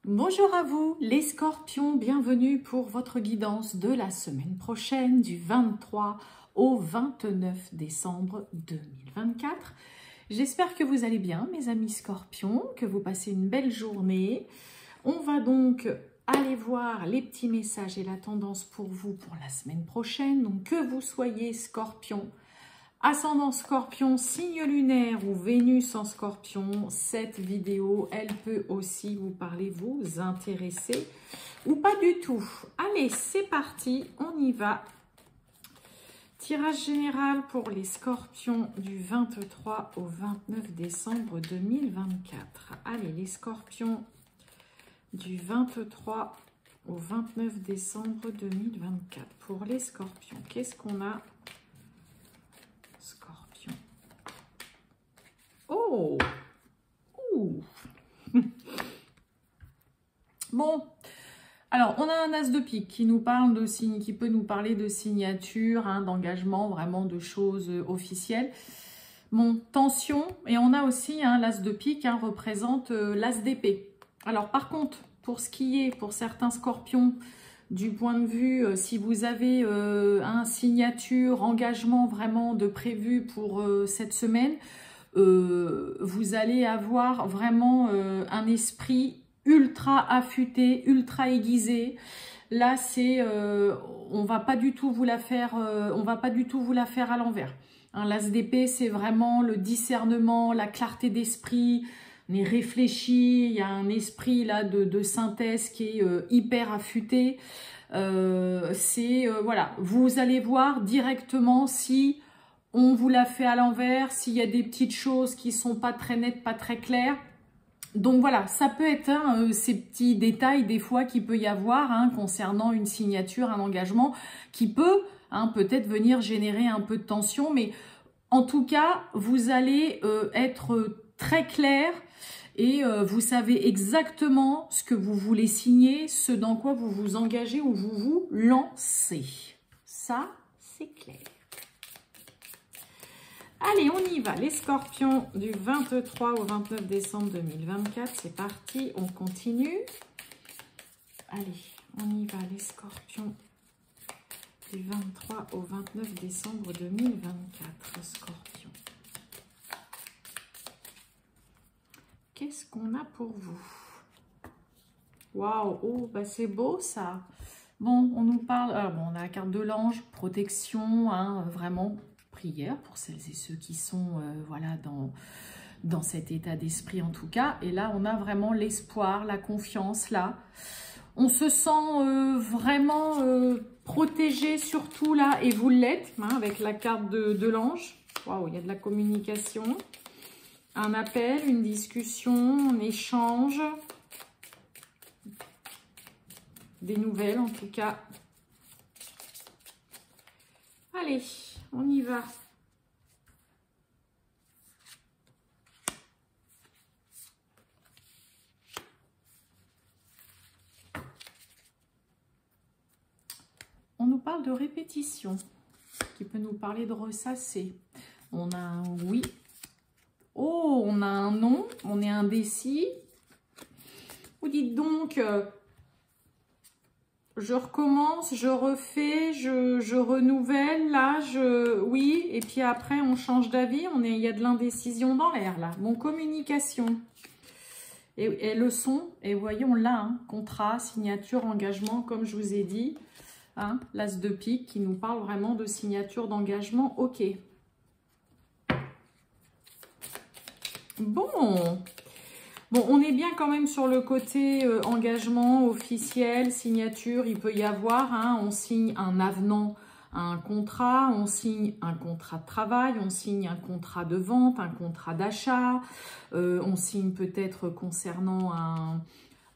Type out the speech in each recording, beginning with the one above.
Bonjour à vous les scorpions, bienvenue pour votre guidance de la semaine prochaine du 23 au 29 décembre 2024. J'espère que vous allez bien mes amis scorpions, que vous passez une belle journée. On va donc aller voir les petits messages et la tendance pour vous pour la semaine prochaine. Donc que vous soyez scorpion, ascendant scorpion, signe lunaire ou Vénus en scorpion, cette vidéo, elle peut aussi vous parler, vous intéresser ou pas du tout. Allez, c'est parti, on y va. Tirage général pour les scorpions du 23 au 29 décembre 2024. Allez, les scorpions du 23 au 29 décembre 2024. Pour les scorpions, qu'est-ce qu'on a ? Scorpion. Oh! Ouh. Bon, alors on a un as de pique qui nous parle de signes, qui peut nous parler de signature, hein, d'engagement, vraiment de choses officielles. Bon, tension, et on a aussi hein, l'as de pique représente l'as d'épée. Alors par contre, pour ce qui est, pour certains scorpions, du point de vue, si vous avez un signature, engagement vraiment de prévu pour cette semaine, vous allez avoir vraiment un esprit ultra affûté, ultra aiguisé. Là, c'est, on va pas du tout vous la faire, on va pas du tout vous la faire à l'envers. Hein, l'as d'épée, c'est vraiment le discernement, la clarté d'esprit. On est réfléchi, il y a un esprit là de synthèse qui est hyper affûté. Voilà, vous allez voir directement si on vous l'a fait à l'envers, s'il y a des petites choses qui sont pas très nettes, pas très claires. Donc voilà, ça peut être ces petits détails des fois qu'il peut y avoir concernant une signature, un engagement qui peut peut-être venir générer un peu de tension, mais en tout cas, vous allez être très clair et vous savez exactement ce que vous voulez signer, ce dans quoi vous vous engagez ou vous vous lancez. Ça, c'est clair. Allez, on y va. Les scorpions du 23 au 29 décembre 2024. C'est parti, on continue. Allez, on y va. Les scorpions du 23 au 29 décembre 2024. Scorpions. Qu'est-ce qu'on a pour vous? Waouh, oh, bah c'est beau ça. Bon, on nous parle, alors bon, on a la carte de l'ange, protection, vraiment prière pour celles et ceux qui sont voilà, dans cet état d'esprit en tout cas. Et là, on a vraiment l'espoir, la confiance là. On se sent vraiment protégé surtout là, et vous l'êtes, avec la carte de l'ange. Waouh, il y a de la communication. Un appel, une discussion, un échange. Des nouvelles en tout cas. Allez, on y va. On nous parle de répétition, qui peut nous parler de ressasser. On a un oui. Oh, on a un non, on est indécis. Vous dites donc, je recommence, je refais, je renouvelle, là, oui, et puis après on change d'avis, il y a de l'indécision dans l'air là. Bon, communication. Et le son, et voyons là, contrat, signature, engagement, comme je vous ai dit, l'as de pique qui nous parle vraiment de signature, d'engagement, ok. Bon, on est bien quand même sur le côté engagement officiel, signature. Il peut y avoir, on signe un avenant à un contrat, on signe un contrat de travail, on signe un contrat de vente, un contrat d'achat, on signe peut-être concernant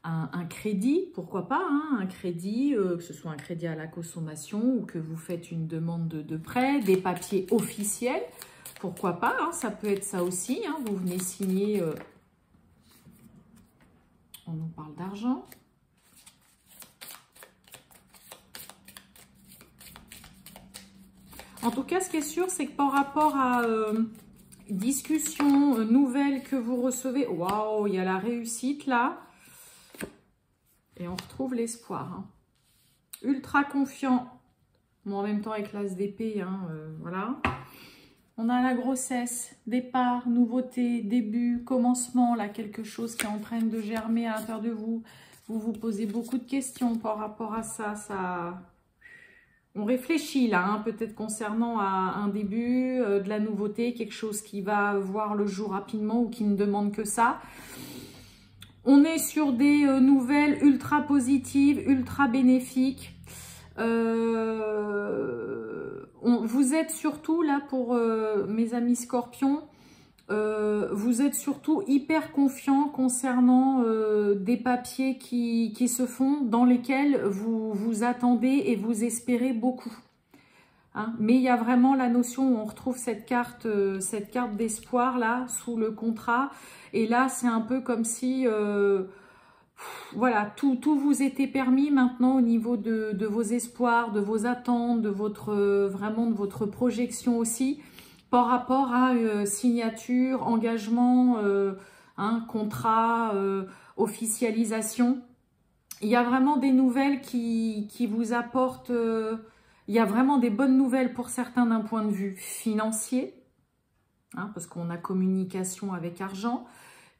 un crédit, pourquoi pas, un crédit, que ce soit un crédit à la consommation ou que vous faites une demande de prêt, des papiers officiels. Pourquoi pas, ça peut être ça aussi, vous venez signer, on nous parle d'argent. En tout cas, ce qui est sûr, c'est que par rapport à discussion, nouvelles que vous recevez, waouh, il y a la réussite là. Et on retrouve l'espoir. Hein. Ultra confiant. Bon, en même temps avec l'as d'épée, hein, voilà. On a la grossesse, départ, nouveauté, début, commencement. Là, quelque chose qui est en train de germer à l'intérieur de vous. Vous vous posez beaucoup de questions par rapport à ça. On réfléchit là, hein, peut-être concernant un début, de la nouveauté, quelque chose qui va voir le jour rapidement ou qui ne demande que ça. On est sur des nouvelles ultra positives, ultra bénéfiques. Vous êtes surtout là pour mes amis scorpions. Vous êtes surtout hyper confiant concernant des papiers qui se font, dans lesquels vous vous attendez et vous espérez beaucoup. Hein, mais il y a vraiment la notion où on retrouve cette carte d'espoir là, sous le contrat. Et là, c'est un peu comme si, voilà, tout vous était permis maintenant au niveau de vos espoirs, de vos attentes, de vraiment de votre projection aussi, par rapport à signature, engagement, contrat, officialisation. Il y a vraiment des nouvelles qui vous apportent, il y a vraiment des bonnes nouvelles pour certains d'un point de vue financier, hein, parce qu'on a communication avec argent,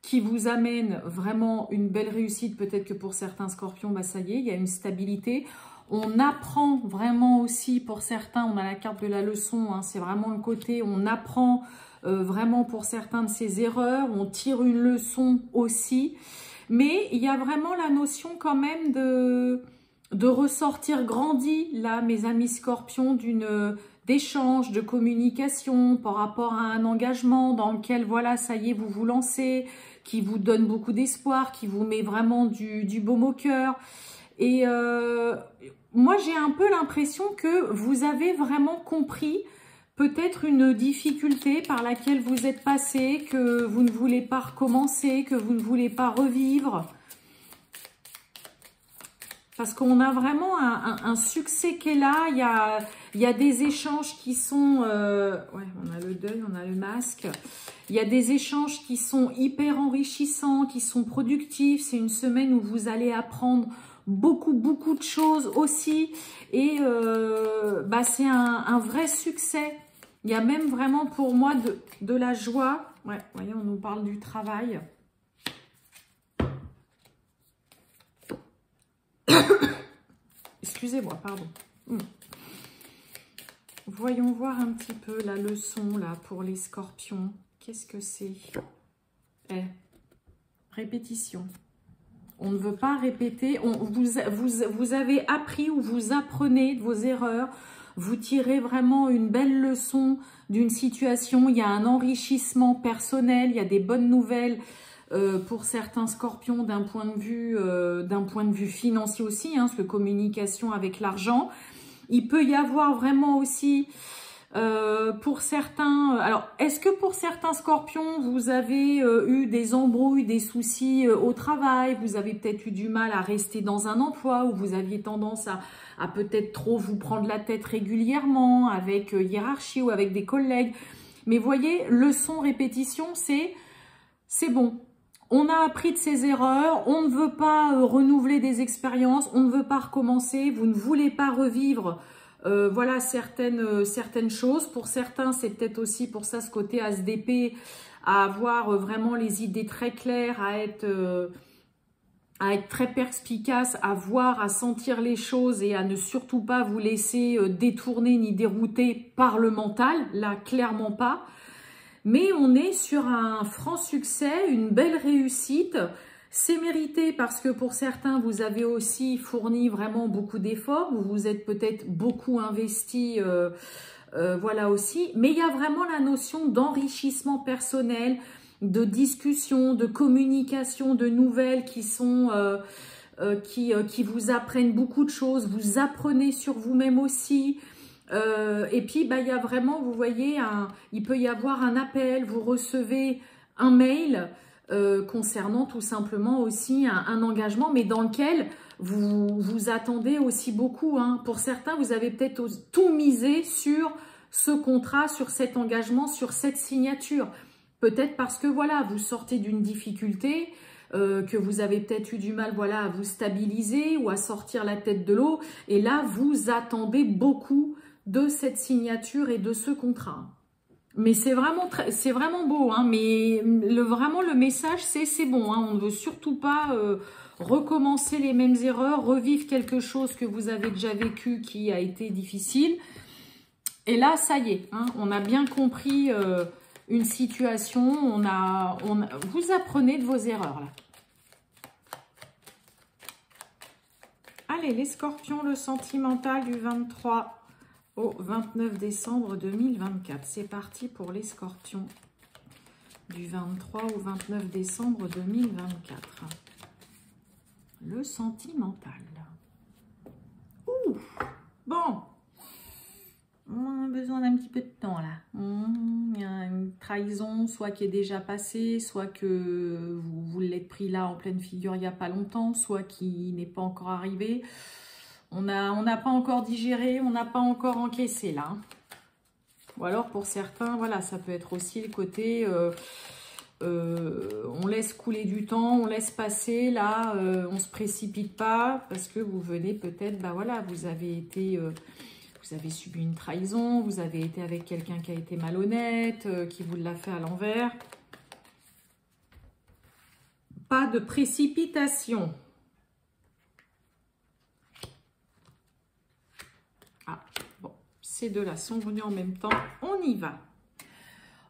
qui vous amène vraiment une belle réussite. Peut-être que pour certains scorpions, bah ça y est, il y a une stabilité. On apprend vraiment aussi, pour certains, on a la carte de la leçon, hein, c'est vraiment le côté, on apprend vraiment pour certains de ses erreurs, on tire une leçon aussi. Mais il y a vraiment la notion quand même de ressortir grandi, là, mes amis scorpions, d'échange, de communication par rapport à un engagement dans lequel, voilà, ça y est, vous vous lancez, qui vous donne beaucoup d'espoir, qui vous met vraiment du baume au cœur. Et moi, j'ai un peu l'impression que vous avez vraiment compris peut-être une difficulté par laquelle vous êtes passé, que vous ne voulez pas recommencer, que vous ne voulez pas revivre. Parce qu'on a vraiment un succès qui est là, il y a des échanges qui sont... ouais, on a le deuil, on a le masque. Il y a des échanges qui sont hyper enrichissants, qui sont productifs. C'est une semaine où vous allez apprendre beaucoup de choses aussi. Et bah, c'est un vrai succès. Il y a même vraiment pour moi de la joie. Ouais, vous voyez, on nous parle du travail. Excusez-moi, pardon. Voyons voir un petit peu la leçon là pour les scorpions. Qu'est-ce que c'est? Répétition. On ne veut pas répéter. Vous avez appris ou vous apprenez de vos erreurs. Vous tirez vraiment une belle leçon d'une situation. Il y a un enrichissement personnel. Il y a des bonnes nouvelles pour certains scorpions d'un point de vue financier aussi, hein, parce que communication avec l'argent. Il peut y avoir vraiment aussi pour certains... Alors, est-ce que pour certains scorpions, vous avez eu des embrouilles, des soucis au travail? Vous avez peut-être eu du mal à rester dans un emploi ou vous aviez tendance à peut-être trop vous prendre la tête régulièrement avec hiérarchie ou avec des collègues. Mais voyez, leçon, répétition, c'est bon. On a appris de ses erreurs, on ne veut pas renouveler des expériences, on ne veut pas recommencer, vous ne voulez pas revivre voilà certaines choses. Pour certains, c'est peut-être aussi pour ça ce côté as d'épée, à avoir vraiment les idées très claires, à être très perspicace, à voir, à sentir les choses et à ne surtout pas vous laisser détourner ni dérouter par le mental, là clairement pas. Mais on est sur un franc succès, une belle réussite. C'est mérité parce que pour certains, vous avez aussi fourni vraiment beaucoup d'efforts. Vous vous êtes peut-être beaucoup investi, voilà aussi. Mais il y a vraiment la notion d'enrichissement personnel, de discussion, de communication, de nouvelles qui sont... qui vous apprennent beaucoup de choses. Vous apprenez sur vous-même aussi. Et puis, bah, il y a vraiment, vous voyez, il peut y avoir un appel, vous recevez un mail concernant tout simplement aussi un engagement, mais dans lequel vous attendez aussi beaucoup. Hein. Pour certains, vous avez peut-être tout misé sur ce contrat, sur cet engagement, sur cette signature. Peut-être parce que, voilà, vous sortez d'une difficulté, que vous avez peut-être eu du mal, voilà, à vous stabiliser ou à sortir la tête de l'eau. Et là, vous attendez beaucoup de cette signature et de ce contrat. Mais c'est vraiment beau, hein, mais vraiment le message, c'est bon, hein, on ne veut surtout pas recommencer les mêmes erreurs, revivre quelque chose que vous avez déjà vécu qui a été difficile. Et là, ça y est, hein, on a bien compris une situation, vous apprenez de vos erreurs là. Allez, les scorpions, le sentimental du 23 au 29 décembre 2024. C'est parti pour les scorpions du 23 au 29 décembre 2024. Le sentimental. Ouh, bon. On a besoin d'un petit peu de temps là. Il y a une trahison, soit qui est déjà passée, soit que vous l'êtes pris là en pleine figure il n'y a pas longtemps, soit qui n'est pas encore arrivé. On n'a pas encore digéré, on n'a pas encore encaissé là. Ou alors pour certains, voilà, ça peut être aussi le côté on laisse couler du temps, on laisse passer, là, on se précipite pas parce que vous venez peut-être, bah voilà, vous avez été, vous avez subi une trahison, vous avez été avec quelqu'un qui a été malhonnête, qui vous l'a fait à l'envers. Pas de précipitation. Ah, bon, ces deux-là sont venus en même temps, on y va.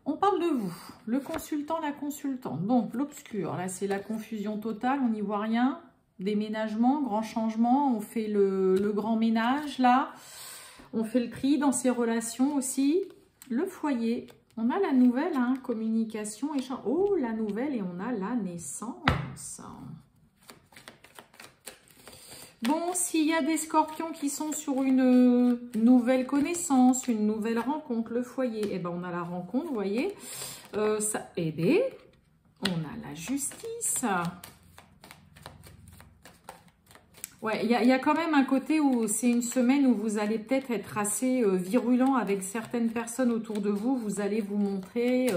On parle de vous, le consultant, la consultante. Donc, l'obscur, là, c'est la confusion totale, on n'y voit rien. Déménagement, grand changement, on fait le grand ménage, là. On fait le tri dans ses relations aussi. Le foyer, on a la nouvelle, hein, communication, échange. Oh, la nouvelle, et on a la naissance. Bon, s'il y a des scorpions qui sont sur une nouvelle connaissance, une nouvelle rencontre, le foyer, eh ben on a la rencontre, vous voyez. Eh bien, on a la justice. Ouais, il y a quand même un côté où c'est une semaine où vous allez peut-être être assez virulent avec certaines personnes autour de vous. Vous allez vous montrer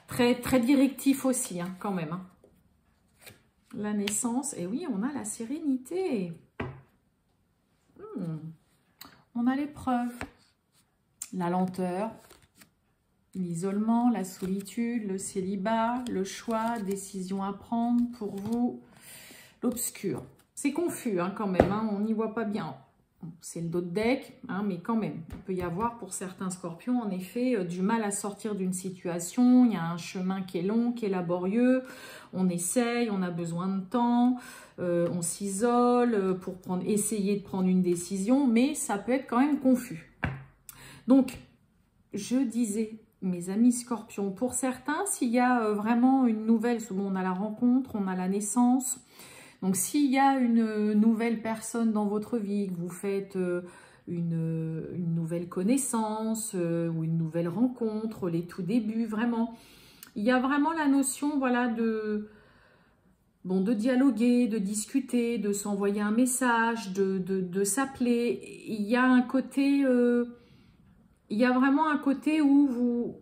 très, très directif aussi, hein, quand même. Hein. La naissance, et oui, on a la sérénité. On a l'épreuve, la lenteur, l'isolement, la solitude, le célibat, le choix, décision à prendre pour vous, l'obscur. C'est confus hein, quand même, hein, on n'y voit pas bien. C'est le dos de deck, hein, mais quand même, il peut y avoir pour certains scorpions, en effet, du mal à sortir d'une situation. Il y a un chemin qui est long, qui est laborieux. On essaye, on a besoin de temps, on s'isole pour essayer de prendre une décision, mais ça peut être quand même confus. Donc, je disais, mes amis scorpions, pour certains, s'il y a vraiment une nouvelle, bon, on a la rencontre, on a la naissance. Donc, s'il y a une nouvelle personne dans votre vie, que vous faites une nouvelle connaissance ou une nouvelle rencontre, les tout débuts, vraiment, il y a vraiment la notion, voilà, de dialoguer, de discuter, de s'envoyer un message, de s'appeler. Il y a un côté, il y a vraiment un côté où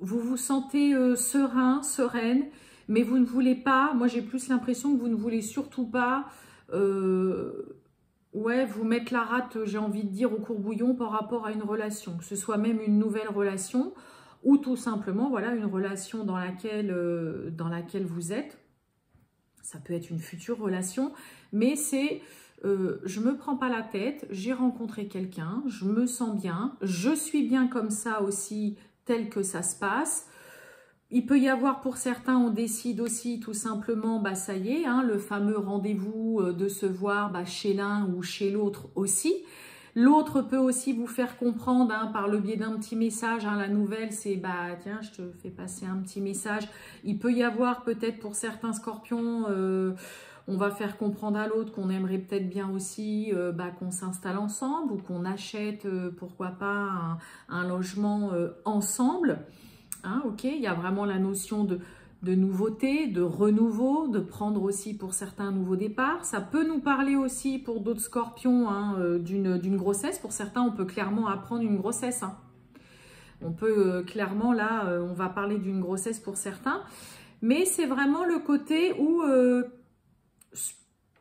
vous sentez serein, sereine, mais vous ne voulez pas, moi j'ai plus l'impression que vous ne voulez surtout pas ouais, vous mettre la rate, j'ai envie de dire, au courbouillon par rapport à une relation, que ce soit même une nouvelle relation ou tout simplement voilà, une relation dans laquelle vous êtes. Ça peut être une future relation, mais c'est je ne me prends pas la tête, j'ai rencontré quelqu'un, je me sens bien, je suis bien comme ça aussi, tel que ça se passe. Il peut y avoir pour certains, on décide aussi tout simplement, bah ça y est, hein, le fameux rendez-vous de se voir bah, chez l'un ou chez l'autre aussi. L'autre peut aussi vous faire comprendre hein, par le biais d'un petit message, hein, la nouvelle c'est bah tiens je te fais passer un petit message. Il peut y avoir peut-être pour certains scorpions, on va faire comprendre à l'autre qu'on aimerait peut-être bien aussi bah, qu'on s'installe ensemble ou qu'on achète pourquoi pas un logement ensemble. Hein, ok, il y a vraiment la notion de nouveauté, de renouveau, de prendre aussi pour certains un nouveau départ. Ça peut nous parler aussi pour d'autres scorpions hein, d'une grossesse. Pour certains, on peut clairement apprendre une grossesse. Hein. On peut clairement, là, on va parler d'une grossesse pour certains. mais c'est vraiment le côté où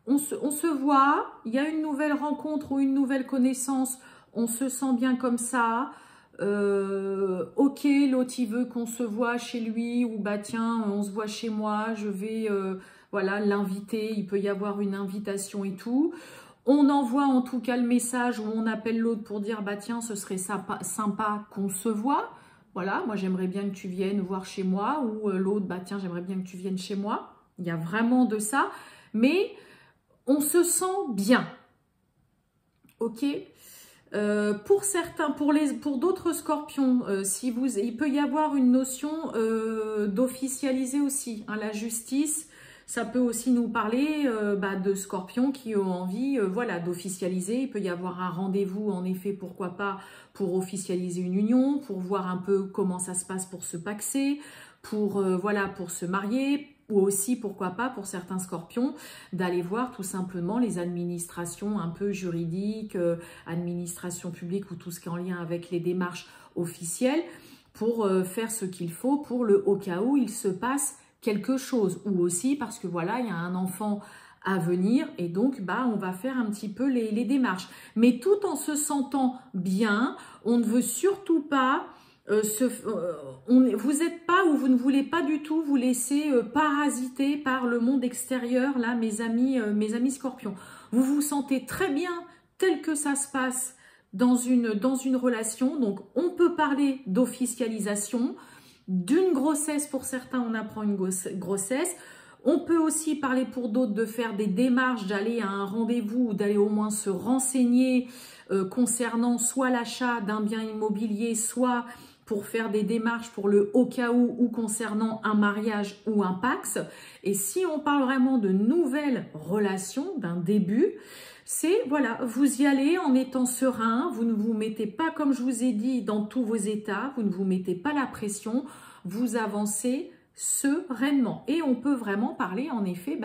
on se voit, il y a une nouvelle rencontre ou une nouvelle connaissance, on se sent bien comme ça. Ok, l'autre il veut qu'on se voit chez lui, ou bah tiens, on se voit chez moi, je vais voilà, l'inviter, il peut y avoir une invitation et tout. On envoie en tout cas le message où on appelle l'autre pour dire bah tiens, ce serait sympa qu'on se voit. Voilà, moi j'aimerais bien que tu viennes voir chez moi, ou l'autre bah tiens, j'aimerais bien que tu viennes chez moi. Il y a vraiment de ça, mais on se sent bien. Ok. Pour certains, pour d'autres scorpions, il peut y avoir une notion d'officialiser aussi. Hein, la justice, ça peut aussi nous parler de scorpions qui ont envie voilà, d'officialiser. Il peut y avoir un rendez-vous, en effet, pourquoi pas, pour officialiser une union, pour voir un peu comment ça se passe pour se paxer, pour, voilà, pour se marier, ou aussi, pourquoi pas, pour certains scorpions, d'aller voir tout simplement les administrations un peu juridiques, administration publique ou tout ce qui est en lien avec les démarches officielles, pour faire ce qu'il faut pour au cas où il se passe quelque chose. Ou aussi parce que voilà, il y a un enfant à venir et donc bah on va faire un petit peu les démarches. Mais tout en se sentant bien, on ne veut surtout pas... vous n'êtes pas ou vous ne voulez pas du tout vous laisser parasiter par le monde extérieur, là, mes amis scorpions. Vous vous sentez très bien tel que ça se passe dans une relation. Donc, on peut parler d'officialisation, d'une grossesse. Pour certains, on apprend une grossesse. On peut aussi parler pour d'autres de faire des démarches, d'aller à un rendez-vous ou d'aller au moins se renseigner concernant soit l'achat d'un bien immobilier, soit pour faire des démarches pour le au cas où ou concernant un mariage ou un pax. Et si on parle vraiment de nouvelles relations, d'un début, c'est voilà, vous y allez en étant serein, vous ne vous mettez pas, comme je vous ai dit, dans tous vos états, vous ne vous mettez pas la pression, vous avancez sereinement. Et on peut vraiment parler en effet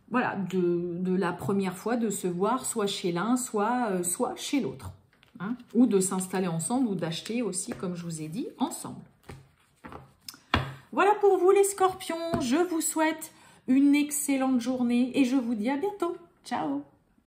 voilà, de la première fois de se voir soit chez l'un, soit chez l'autre. Hein, ou de s'installer ensemble ou d'acheter aussi, comme je vous ai dit, ensemble. Voilà pour vous les scorpions. Je vous souhaite une excellente journée et je vous dis à bientôt. Ciao!